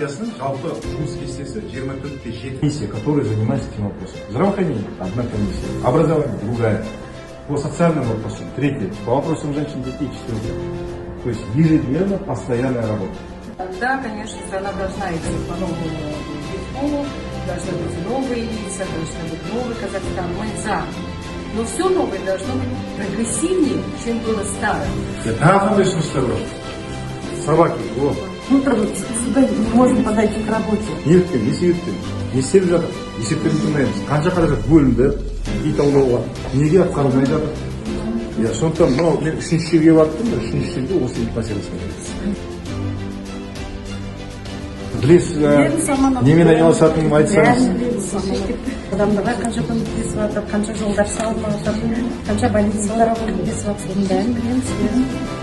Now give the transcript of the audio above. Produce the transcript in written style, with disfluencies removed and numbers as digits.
партиясының жалпы жұмыс кестесі 24/7. Комиссия, которая занимается этим вопросом. Здравоохранение – одна комиссия, образование – другая, по социальным вопросам – третья, по вопросам женщин и детей – четвертая. То есть ежедневно постоянная работа. Да, конечно, страна должна идти по новому витку, должны быть новые лица, должны быть новый Казахстан, мы за. Но все новое должно быть прогрессивнее, чем было старое. Собаки, вот. Утром сюда не можем подойти к работе. Неліктен, не себептен, не істеліп жатыр, есептерін тыңдаймыз. Қанша қаражат бөлінді, ит аулауға, неге атқарылмай жатыр. Я сондықтан мынау мен үшінші жерге бардым, үшінші жерде осы ит мәселесіне. Білесіз, немен айналысатынын айтсаңыз. Адамдарға қанша көмектесіп жатыр, қанша жолдар салынып жатыр, қанша больницаларға көмектесіп жатыр, бәрін білеміз.